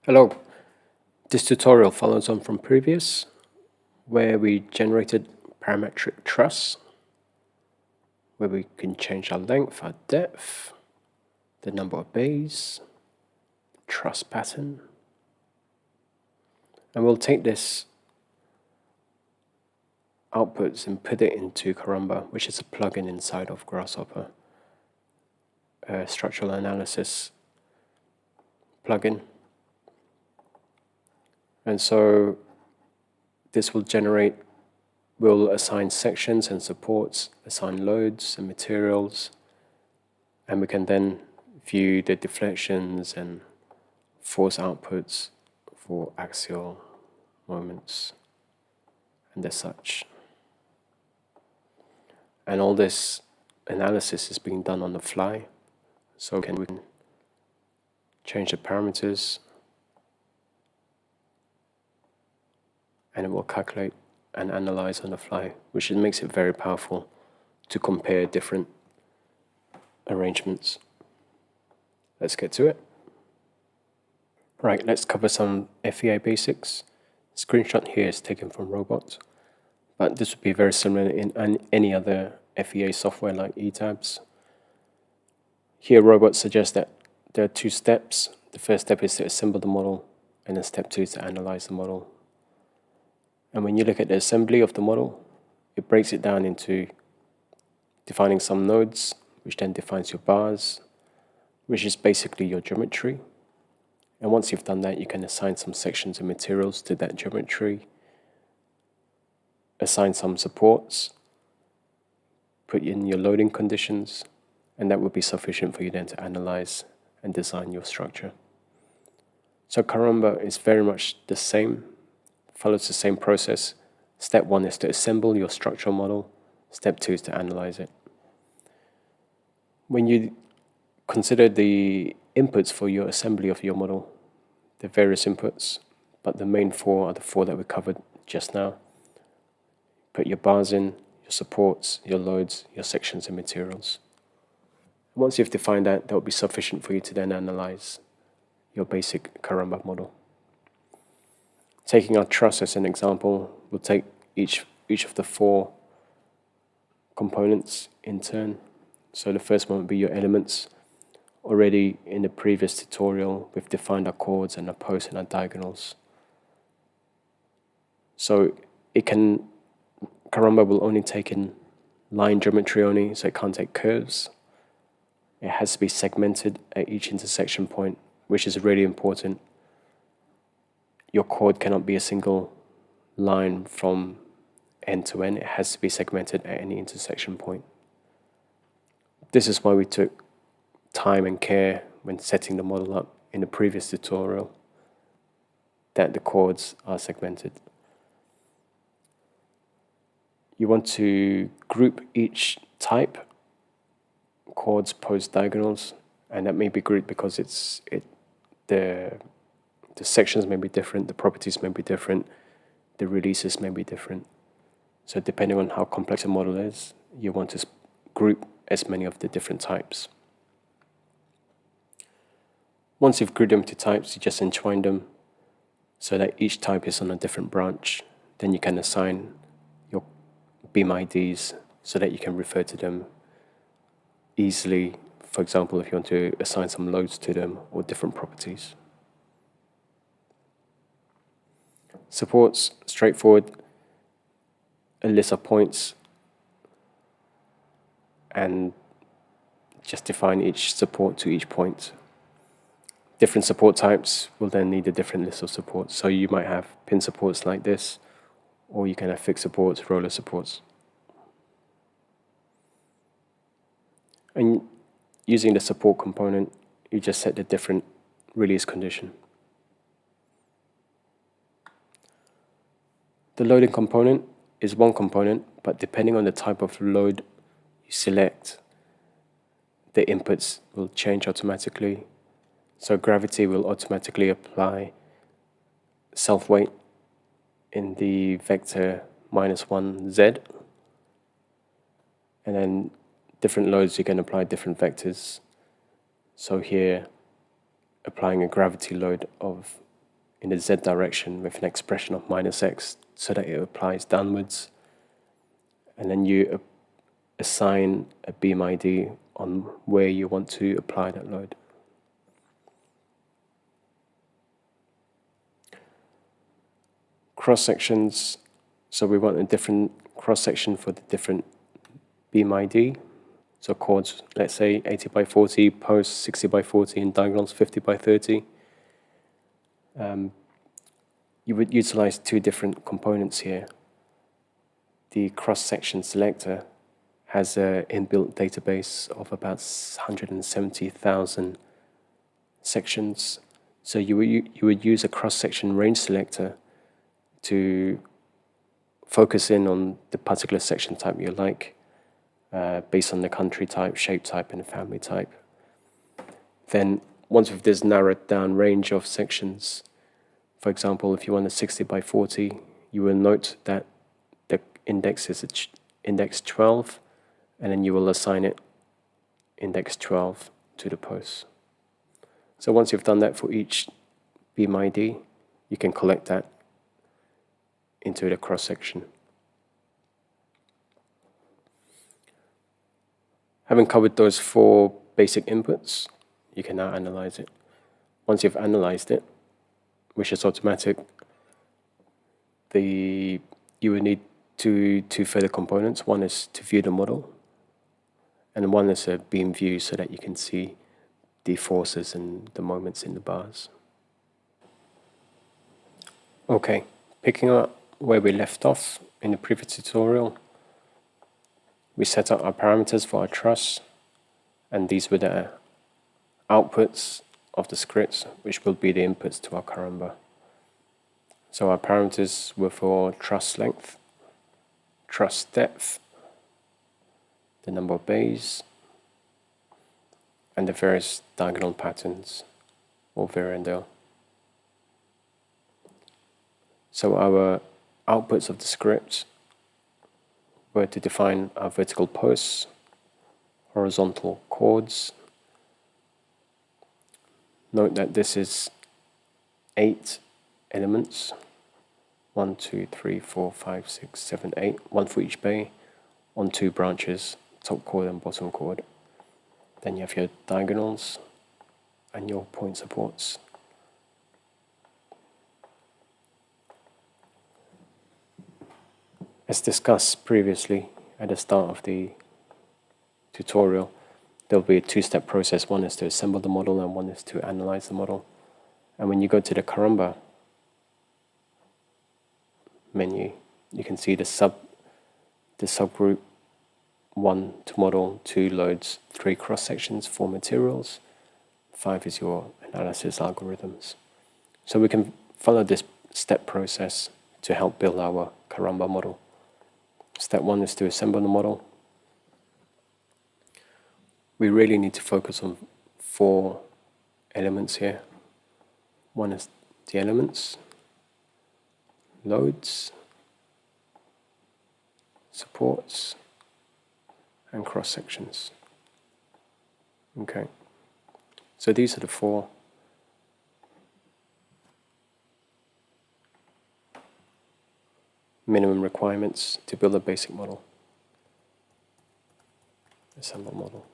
Hello, this tutorial follows on from previous, where we generated parametric truss, where we can change our length, our depth, the number of bays, truss pattern, and we'll take this outputs and put it into Karamba, which is a plugin inside of Grasshopper, a structural analysis plugin. And so this will assign sections and supports, assign loads and materials, and we can then view the deflections and force outputs for axial moments and as such. And all this analysis is being done on the fly, so we can change the parameters and it will calculate and analyze on the fly, which makes it very powerful to compare different arrangements. Let's get to it. Right, let's cover some FEA Basics. Screenshot here is taken from Robot, but this would be very similar in any other FEA software like eTabs. Here Robot suggests that there are two steps. The first step is to assemble the model, and then step 2 is to analyze the model. And when you look at the assembly of the model, it breaks it down into defining some nodes, which then defines your bars, which is basically your geometry. And once you've done that, you can assign some sections and materials to that geometry, assign some supports, put in your loading conditions, and that will be sufficient for you then to analyze and design your structure. So Karamba is very much the same, follows the same process. Step 1 is to assemble your structural model. Step 2 is to analyze it. When you consider the inputs for your assembly of your model, the various inputs, but the main 4 are the 4 that we covered just now. Put your bars in, your supports, your loads, your sections and materials. Once you've defined that, that will be sufficient for you to then analyze your basic Karamba model. Taking our truss as an example, we'll take each of the 4 components in turn. So the first one would be your elements. Already in the previous tutorial, we've defined our chords and our posts and our diagonals. So Karamba will only take in line geometry only, so it can't take curves. It has to be segmented at each intersection point, which is really important. Your chord cannot be a single line from end to end. It has to be segmented at any intersection point. This is why we took time and care when setting the model up in the previous tutorial, that the chords are segmented. You want to group each type, chords, posts, diagonals, and that may be grouped because the sections may be different, the properties may be different, the releases may be different. So depending on how complex a model is, you want to group as many of the different types. Once you've grouped them to types, you just entwine them so that each type is on a different branch. Then you can assign your beam IDs so that you can refer to them easily. For example, if you want to assign some loads to them or different properties. Supports, straightforward, a list of points, and just define each support to each point. Different support types will then need a different list of supports. So you might have pin supports like this, or you can have fixed supports, roller supports. And using the support component, you just set the different release condition. The loading component is one component, but depending on the type of load you select, the inputs will change automatically. So gravity will automatically apply self-weight in the vector -1z, and then different loads you can apply different vectors. So here, applying a gravity load of in the z direction with an expression of -x so that it applies downwards, and then you assign a beam ID on where you want to apply that load. Cross sections, so we want a different cross section for the different beam ID. So chords, let's say 80 by 40, posts 60 by 40, and diagonals 50 by 30. You would utilize two different components here. The cross-section selector has an inbuilt database of about 170,000 sections. So you would use a cross-section range selector to focus in on the particular section type you like, based on the country type, shape type, and the family type. Then once with this narrowed down range of sections, for example, if you want a 60 by 40, you will note that the index is index 12, and then you will assign it index 12 to the post. So once you've done that for each beam ID, you can collect that into the cross section. Having covered those four basic inputs, you can now analyze it. Once you've analyzed it, which is automatic, you will need two further components. One is to view the model, and one is a beam view so that you can see the forces and the moments in the bars. Okay, picking up where we left off in the previous tutorial, we set up our parameters for our truss, and these were the outputs of the scripts, which will be the inputs to our Karamba. So our parameters were for truss length, truss depth, the number of bays, and the various diagonal patterns, or Virendale. So our outputs of the script were to define our vertical posts, horizontal chords. Note that this is 8 elements, 1, 2, 3, 4, 5, 6, 7, 8, one for each bay, on 2 branches, top chord and bottom chord. Then you have your diagonals and your point supports. As discussed previously at the start of the tutorial, there will be a 2-step process. One is to assemble the model and one is to analyze the model. And when you go to the Karamba menu, you can see the subgroup 1 to model, 2 loads, 3 cross sections, 4 materials, 5 is your analysis algorithms. So we can follow this step process to help build our Karamba model. Step 1 is to assemble the model. We really need to focus on 4 elements here. One is the elements, loads, supports, and cross sections. Okay, so these are the 4 minimum requirements to build a basic model. Assemble model.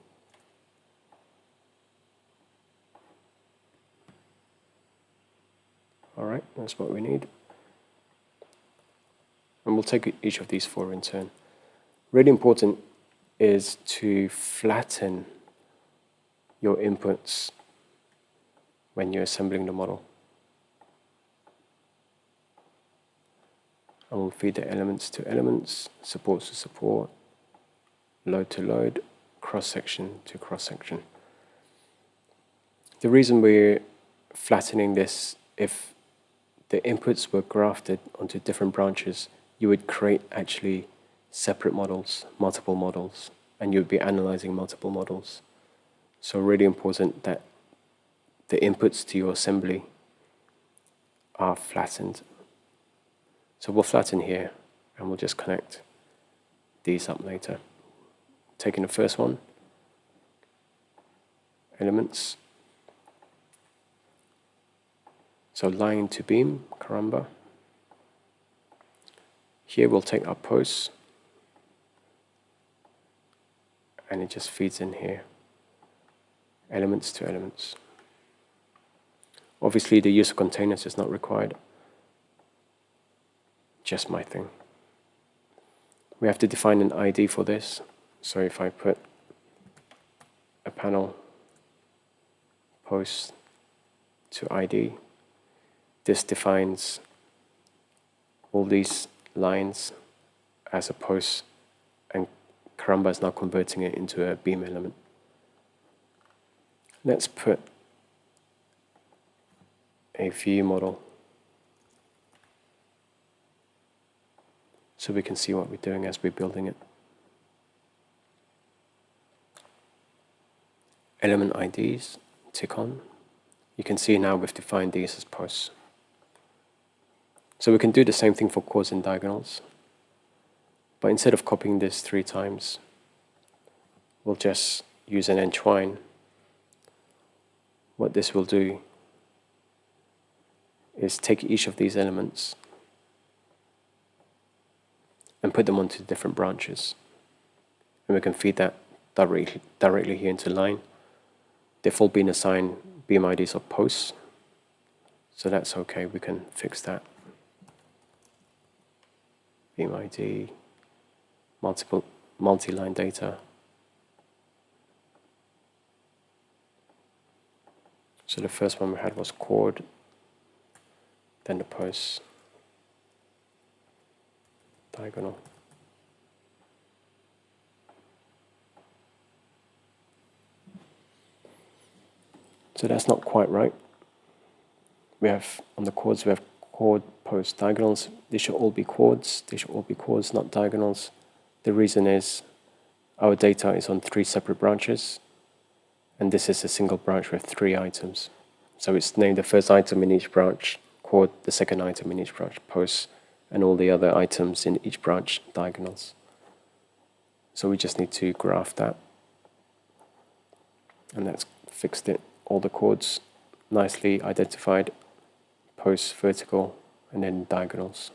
Alright, that's what we need. And we'll take each of these 4 in turn. Really important is to flatten your inputs when you're assembling the model. And we'll feed the elements to elements, supports to support, load to load, cross-section to cross-section. The reason we're flattening this, if the inputs were grafted onto different branches, you would create actually separate models, multiple models, and you'd be analyzing multiple models. So really important that the inputs to your assembly are flattened. So we'll flatten here, and we'll just connect these up later. Taking the first one, elements, So line to beam, Karamba. Here we'll take our posts, and it just feeds in here, elements to elements. Obviously the use of containers is not required, just my thing. We have to define an ID for this, so if I put a panel post to ID, this defines all these lines as a post, and Karamba is now converting it into a beam element. Let's put a view model so we can see what we're doing as we're building it. Element IDs, tick on. You can see now we've defined these as posts. So we can do the same thing for chords and diagonals, but instead of copying this 3 times, we'll just use an entwine. What this will do is take each of these elements and put them onto different branches, and we can feed that directly here into line. They've all been assigned beam IDs of posts, so that's okay, we can fix that. Beam ID, multi-line data. So the first one we had was chord, then the post, diagonal. So that's not quite right. We have, on the chords, we have chord, post, diagonals. They should all be chords. They should all be chords, not diagonals. The reason is our data is on 3 separate branches, and this is a single branch with 3 items. So it's named the first item in each branch, chord, the second item in each branch, post, and all the other items in each branch, diagonals. So we just need to graph that, and that's fixed it. All the chords nicely identified, posts vertical, and then diagonals.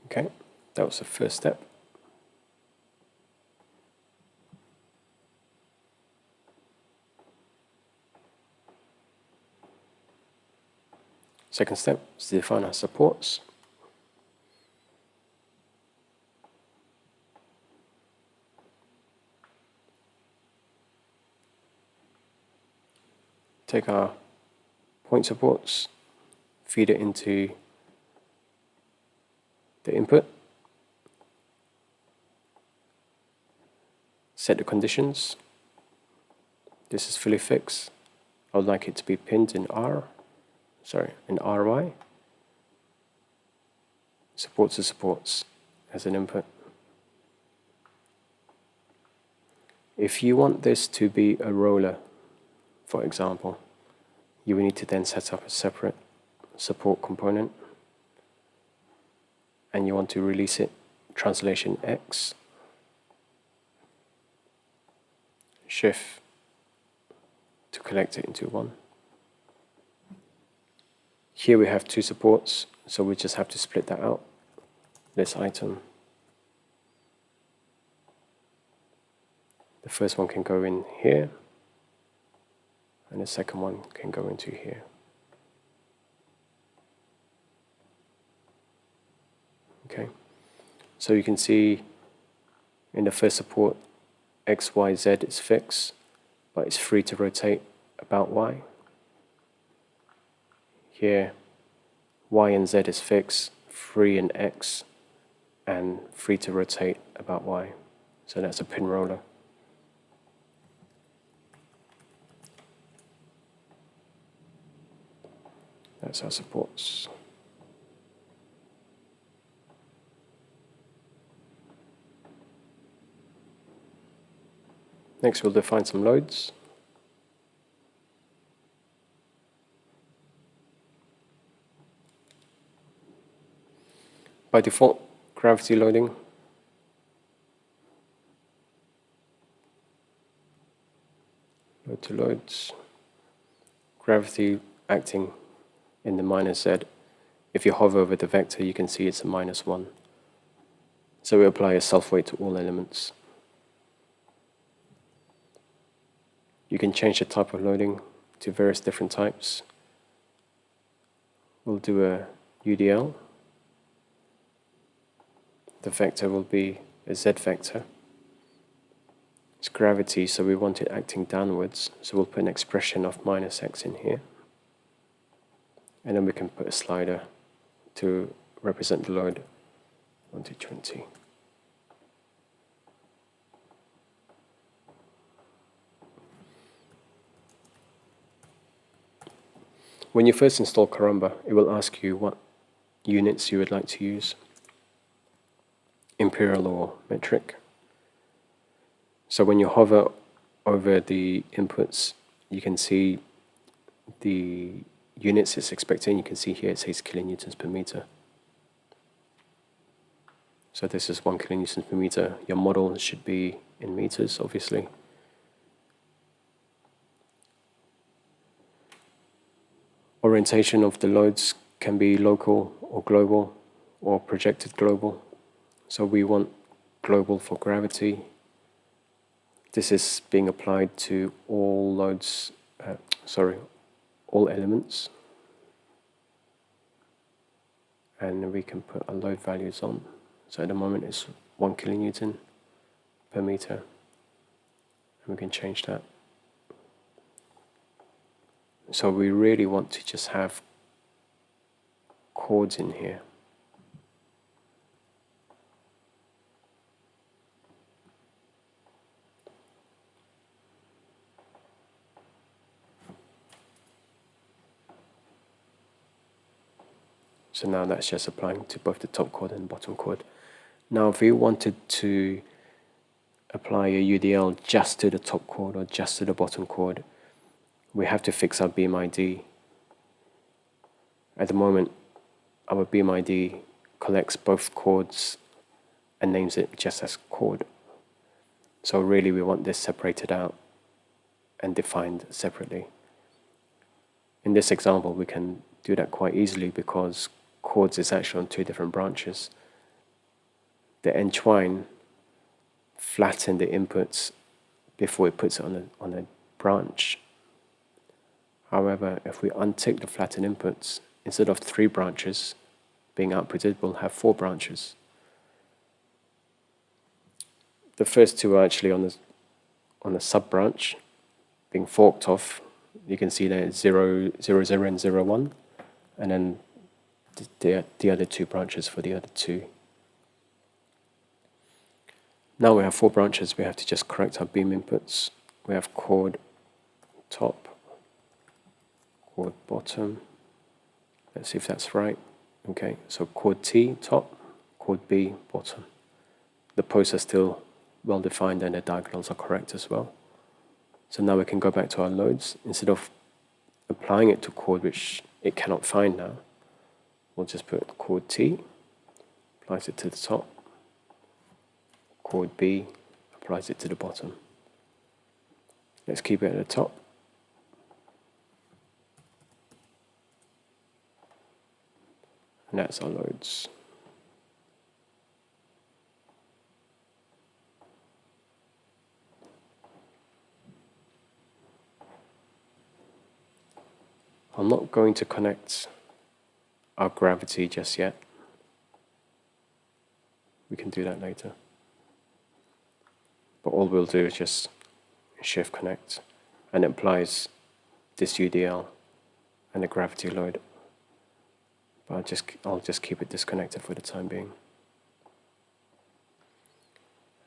Okay, that was the first step. Second step is to define our supports. Take our point supports, feed it into the input, set the conditions. This is fully fixed. I would like it to be pinned in RY. Supports to supports as an input. If you want this to be a roller, for example, you will need to then set up a separate support component, and you want to release it, translation X, shift to collect it into one. Here we have 2 supports, so we just have to split that out. This item, the first one can go in here, and the second one can go into here. Okay, so you can see in the first support, X, Y, Z is fixed, but it's free to rotate about Y. Here, Y and Z is fixed, free in X, and free to rotate about Y. So that's a pin roller. That's our supports. Next, we'll define some loads. By default, gravity loading. Go to loads. Gravity acting in the minus Z. If you hover over the vector, you can see it's a -1. So we apply a self-weight to all elements. You can change the type of loading to various different types. We'll do a UDL. The vector will be a Z vector. It's gravity, so we want it acting downwards, so we'll put an expression of -x in here. And then we can put a slider to represent the load 1 to 20. When you first install Karamba, it will ask you what units you would like to use, imperial or metric. So when you hover over the inputs, you can see the units it's expecting. You can see here it says kilonewtons per meter. So this is 1 kilonewtons per meter. Your model should be in meters, obviously. Orientation of the loads can be local or global or projected global. So we want global for gravity. This is being applied to all loads, all elements. And we can put our load values on. So at the moment it's 1 kilonewton per meter. And we can change that. So we really want to just have chords in here. So now that's just applying to both the top chord and bottom chord. Now if we wanted to apply a UDL just to the top chord or just to the bottom chord, we have to fix our beam ID. At the moment, our beam ID collects both chords and names it just as chord. So really we want this separated out and defined separately. In this example, we can do that quite easily because chords is actually on 2 different branches. The entwine flatten the inputs before it puts it on a branch. However, if we untick the flatten inputs, instead of 3 branches being outputted, we'll have 4 branches. The first 2 are actually on the sub branch being forked off. You can see there 0, 0, 0 and 0, 1, and then the other 2 branches for the other 2. Now we have 4 branches. We have to just correct our beam inputs. We have chord top, chord bottom. Let's see if that's right. Okay, so chord T top, chord B bottom. The posts are still well defined and the diagonals are correct as well. So now we can go back to our loads. Instead of applying it to chord which it cannot find now, we'll just put chord T, applies it to the top, chord B, applies it to the bottom. Let's keep it at the top. And that's our loads. I'm not going to connect our gravity just yet. We can do that later. But all we'll do is just shift connect, and it applies this UDL and the gravity load. But I'll just keep it disconnected for the time being.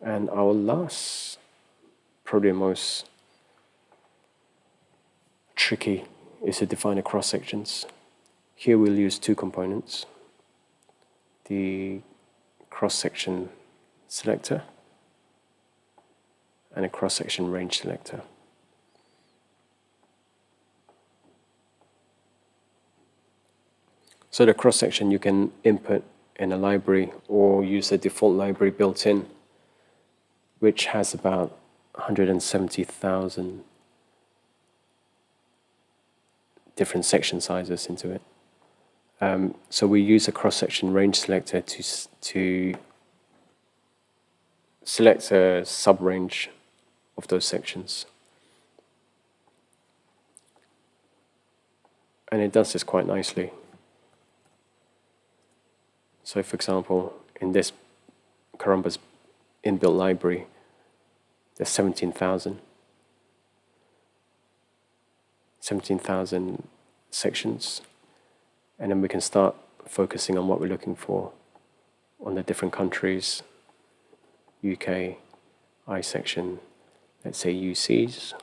And our last, probably most tricky, is to define the cross sections. Here we'll use 2 components: the cross section selector and a cross section range selector. So the cross section you can input in a library or use the default library built in, which has about 170,000 different section sizes into it. So we use a cross-section range selector to select a sub-range of those sections. And it does this quite nicely. So for example, in this Karamba's inbuilt library, there's 17,000 sections. And then we can start focusing on what we're looking for on the different countries. UK, I section, let's say UCs.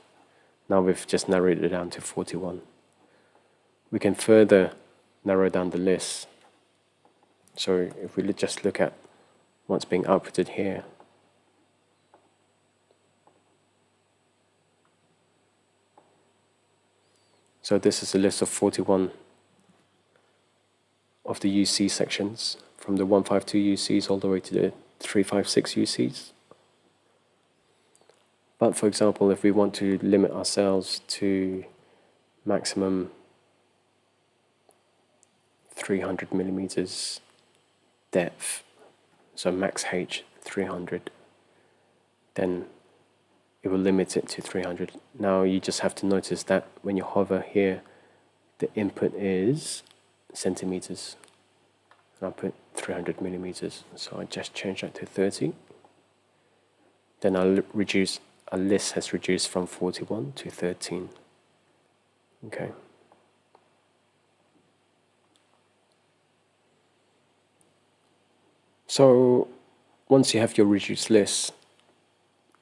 Now we've just narrowed it down to 41. We can further narrow down the list. So if we just look at what's being outputted here, so this is a list of 41 of the UC sections, from the 152 UCs all the way to the 356 UCs. But for example, if we want to limit ourselves to maximum 300 millimeters depth, so max H 300, then it will limit it to 300. Now you just have to notice that when you hover here, the input is centimeters. And I put 300 millimeters, so I just change that to 30. Then our list has reduced from 41 to 13. Okay. So once you have your reduced list,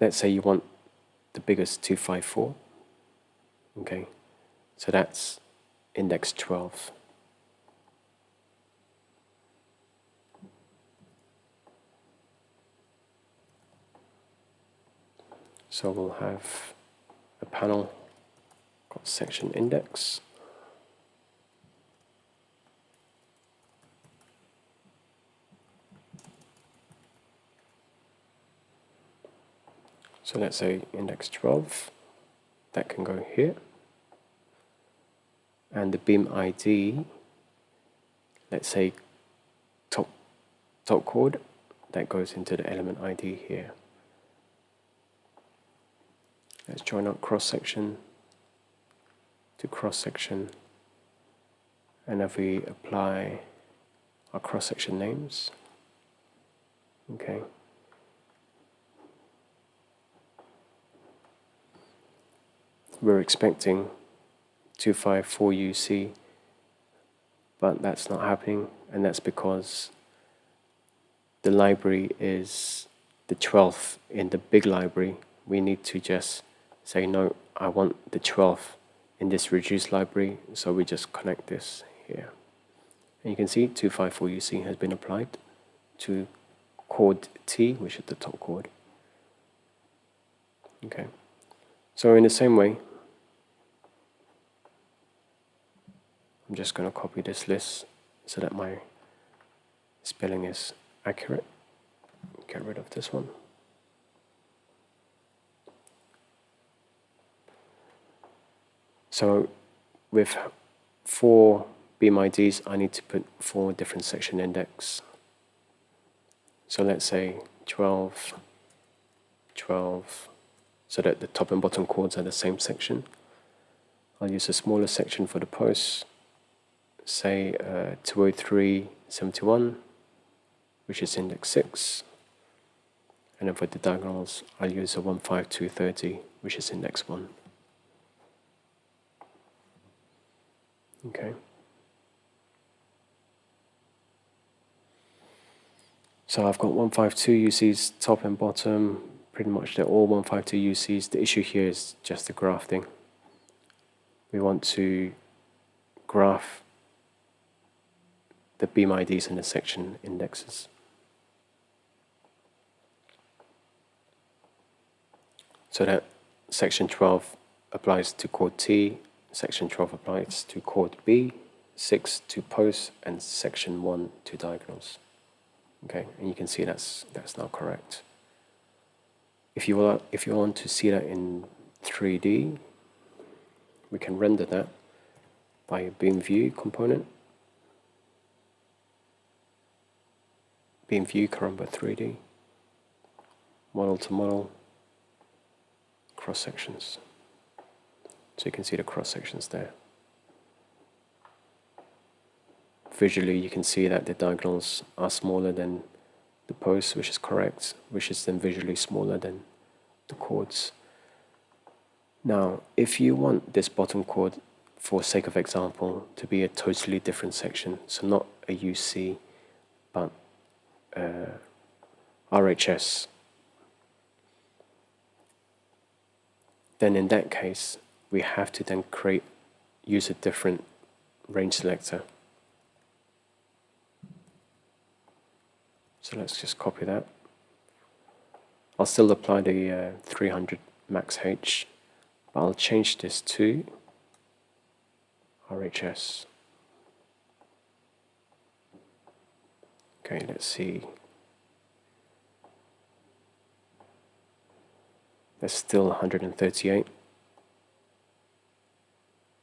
let's say you want the biggest 254. Okay, so that's index 12. So we'll have a panel called section index. So let's say index 12, that can go here. And the beam ID, let's say top chord, that goes into the element ID here. Let's join up cross-section to cross-section. And if we apply our cross-section names, okay. We're expecting 254 UC, but that's not happening, and that's because the library is the 12th in the big library. We need to just say, no, I want the 12th in this reduced library, so we just connect this here. And you can see 254 UC has been applied to chord T, which is the top chord. Okay, so in the same way, I'm just going to copy this list so that my spelling is accurate. Get rid of this one. So with 4 beam IDs, I need to put 4 different section index. So let's say 12, 12, so that the top and bottom chords are the same section. I'll use a smaller section for the posts, say 203.71, which is index 6. And then for the diagonals, I'll use a 152.30, which is index 1. Okay. So I've got 152 UCs top and bottom. Pretty much they're all 152 UCs. The issue here is just the grafting. We want to graph the beam IDs and the section indexes. So that section 12 applies to chord T, section 12 applies to chord B, 6 to posts, and section 1 to diagonals. Okay, and you can see that's now correct. If you want to see that in 3D, we can render that by a beam view component. Beam view, Karamba 3D, model to model, cross sections. So you can see the cross sections there. Visually, you can see that the diagonals are smaller than the posts, which is correct, which is then visually smaller than the chords. Now, if you want this bottom chord, for sake of example, to be a totally different section, so not a UC, but RHS, then in that case, we have to then use a different range selector. So let's just copy that. I'll still apply the 300 max H, but I'll change this to RHS. Okay, let's see. There's still 138.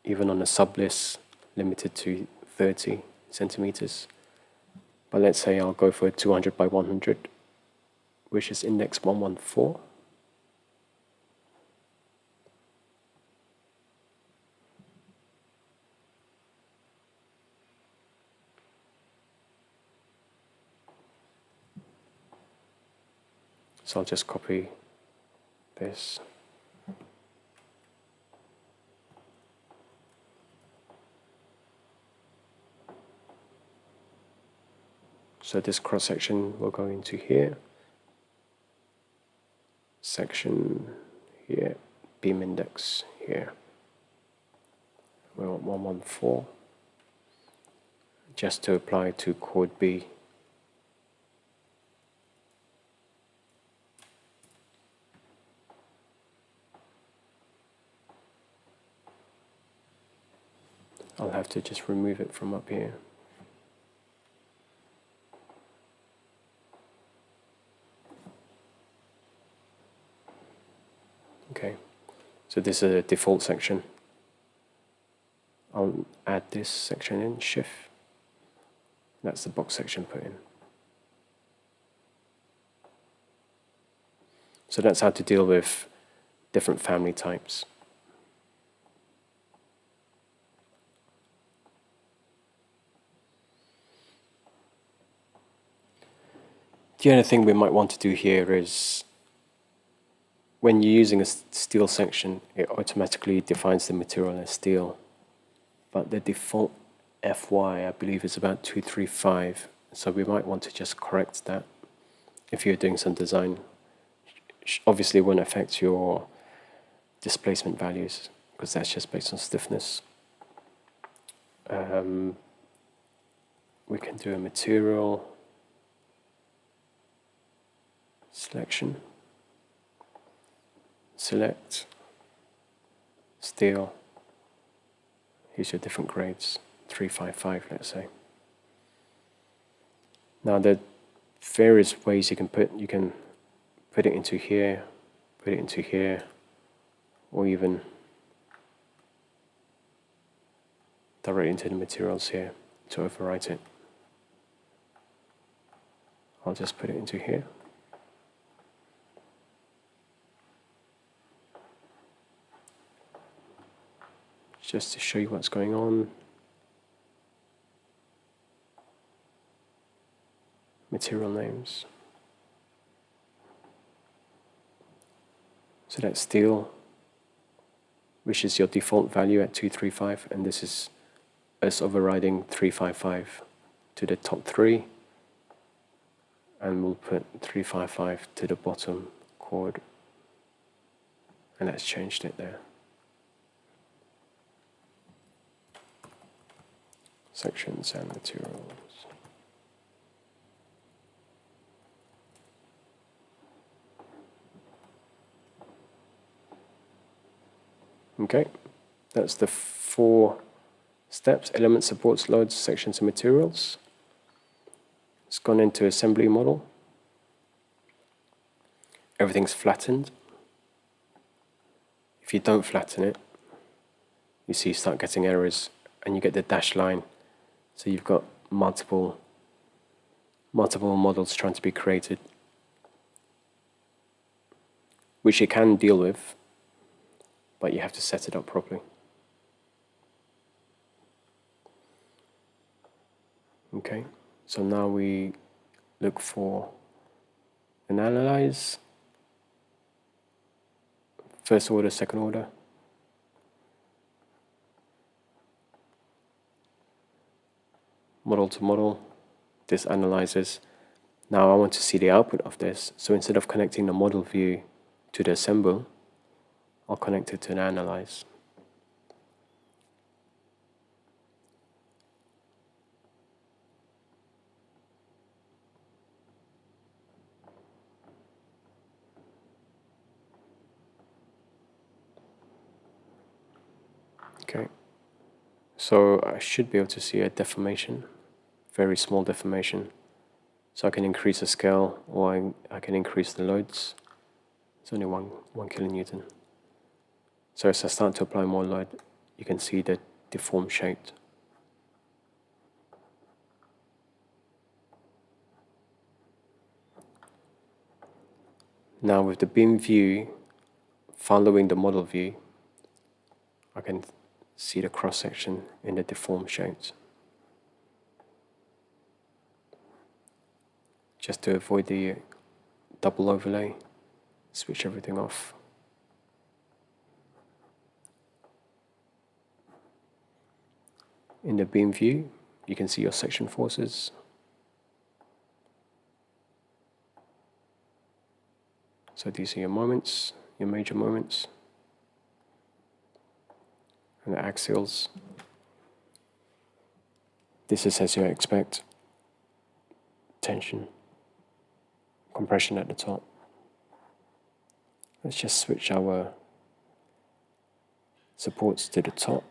Even on the sublist, limited to 30 centimeters. But let's say I'll go for 200 by 100, which is index 114. So I'll just copy this. So this cross section will go into here, section here, beam index here. We want 114, just to apply to chord B. I'll have to just remove it from up here. Okay, so this is a default section. I'll add this section in, shift. That's the box section put in. So that's how to deal with different family types. The other thing we might want to do here is, when you're using a steel section, it automatically defines the material as steel. But the default FY, I believe, is about 235. So we might want to just correct that if you're doing some design. Obviously, it won't affect your displacement values, because that's just based on stiffness. We can do a material selection. Select steel. Here's your different grades, 355, let's say. Now there are various ways you can put it into here, put it into here, or even directly into the materials here to overwrite it. I'll just put it into here. Just to show you what's going on. Material names. So that's steel, which is your default value at 235, and this is us overriding 355 to the top 3, and we'll put 355 to the bottom chord, and that's changed it there. Sections and materials. Okay, that's the 4 steps: elements, supports, loads, sections, and materials. It's gone into assembly model. Everything's flattened. If you don't flatten it, you start getting errors and you get the dashed line. So you've got multiple models trying to be created, which you can deal with, but you have to set it up properly. Okay, so now we look for an analyze, first order, second order. Model to model, this analyzes. Now I want to see the output of this, so instead of connecting the model view to the assemble, I'll connect it to an analyze. Okay, so I should be able to see a deformation, very small deformation. So I can increase the scale, or I can increase the loads. It's only one kilonewton. So as I start to apply more load, you can see the deformed shape. Now with the beam view following the model view, I can see the cross section in the deformed shapes. Just to avoid the double overlay, switch everything off. In the beam view, you can see your section forces. So these are your moments, your major moments, and the axials. This is as you expect. Tension, compression at the top. Let's just switch our supports to the top.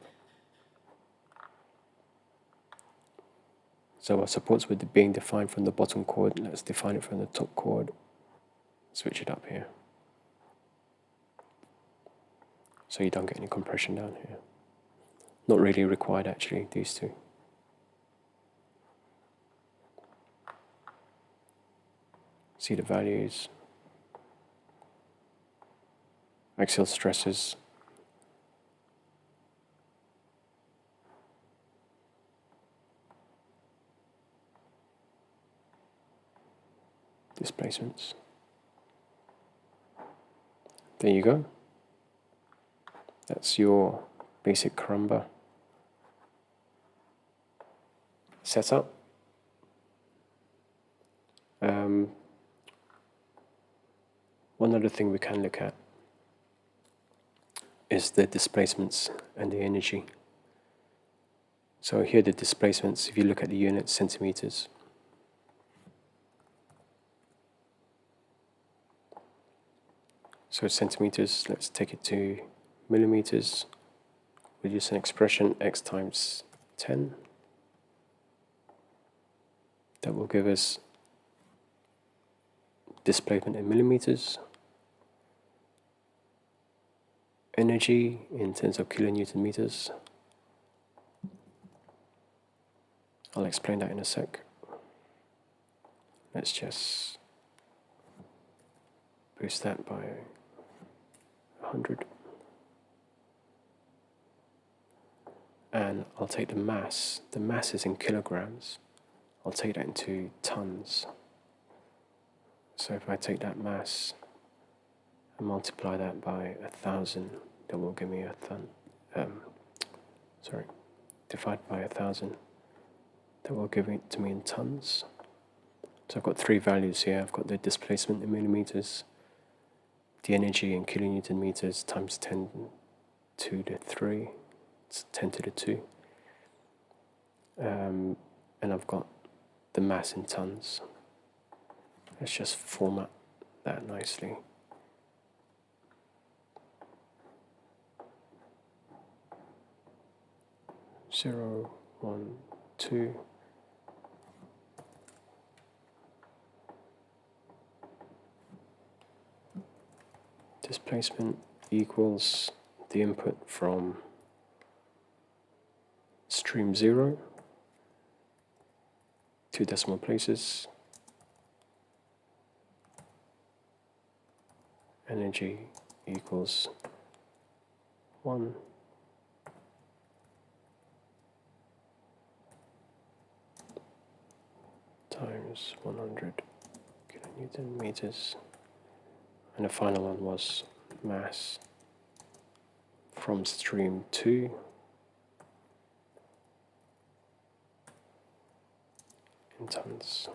So our supports were being defined from the bottom chord. Let's define it from the top chord. Switch it up here. So you don't get any compression down here. Not really required actually, these two. See the values. Axial stresses. Displacements. There you go. That's your basic Karamba setup. One other thing we can look at is the displacements and the energy. So here the displacements, if you look at the unit, centimeters. So centimeters, let's take it to millimeters. We'll use an expression x times 10. That will give us displacement in millimeters. Energy in terms of kilonewton meters. I'll explain that in a sec. Let's just boost that by 100. And I'll take the mass. The mass is in kilograms. I'll take that into tons. So if I take that mass and multiply that by 1,000, that will give me divide by 1,000, that will give it to me in tons. So I've got three values here. I've got the displacement in millimeters, the energy in kilonewton meters times 10 to the 3, it's 10 to the 2, and I've got the mass in tons. Let's just format that nicely. Zero, 1, 2. Displacement equals the input from stream 0, 2 decimal places, energy equals 1 times 100 kilonewton meters, and the final one was mass from stream 2 in tons.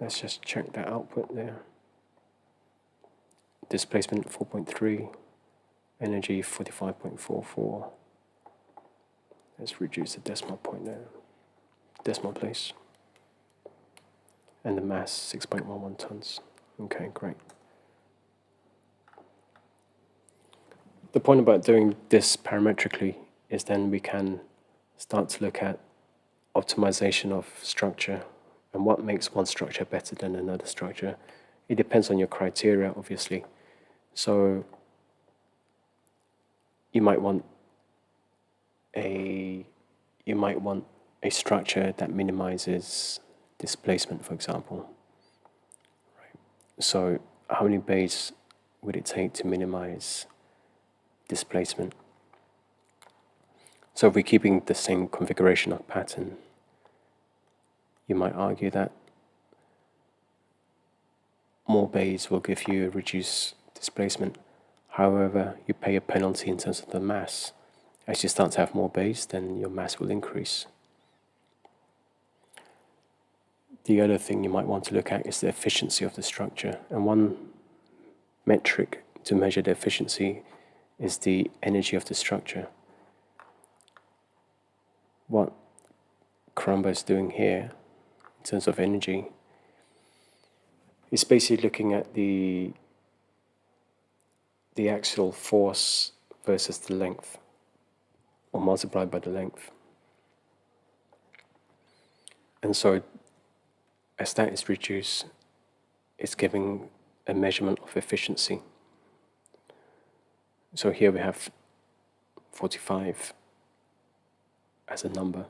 Let's just check that output there. Displacement 4.3, energy 45.44. Let's reduce the decimal point there, decimal place. And the mass 6.11 tons. Okay, great. The point about doing this parametrically is then we can start to look at optimization of structure and what makes one structure better than another structure. It depends on your criteria, obviously. So you might want a structure that minimizes displacement, for example. Right. So how many bays would it take to minimize displacement? So if we're keeping the same configuration of pattern, you might argue that more bays will give you a reduced displacement. However, you pay a penalty in terms of the mass. As you start to have more bays, then your mass will increase. The other thing you might want to look at is the efficiency of the structure. And one metric to measure the efficiency is the energy of the structure. What Karamba is doing here, in terms of energy, is basically looking at the axial force versus the length, or multiplied by the length. And so as that is reduced, it's giving a measurement of efficiency. So here we have 45 as a number.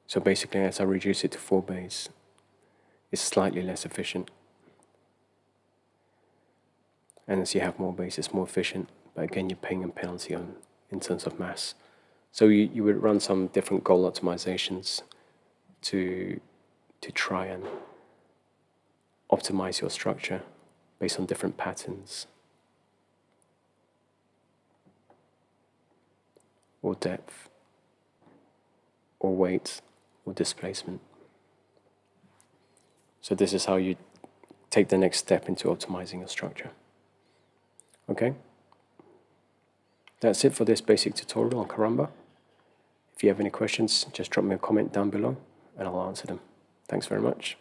So basically, as I reduce it to 4 bays, it's slightly less efficient. And as you have more bays, it's more efficient. But again, you're paying a penalty in terms of mass. So you would run some different goal optimizations to try and optimize your structure based on different patterns or depth or weight or displacement. So this is how you take the next step into optimizing your structure. Okay? That's it for this basic tutorial on Karamba. If you have any questions, just drop me a comment down below and I'll answer them. Thanks very much.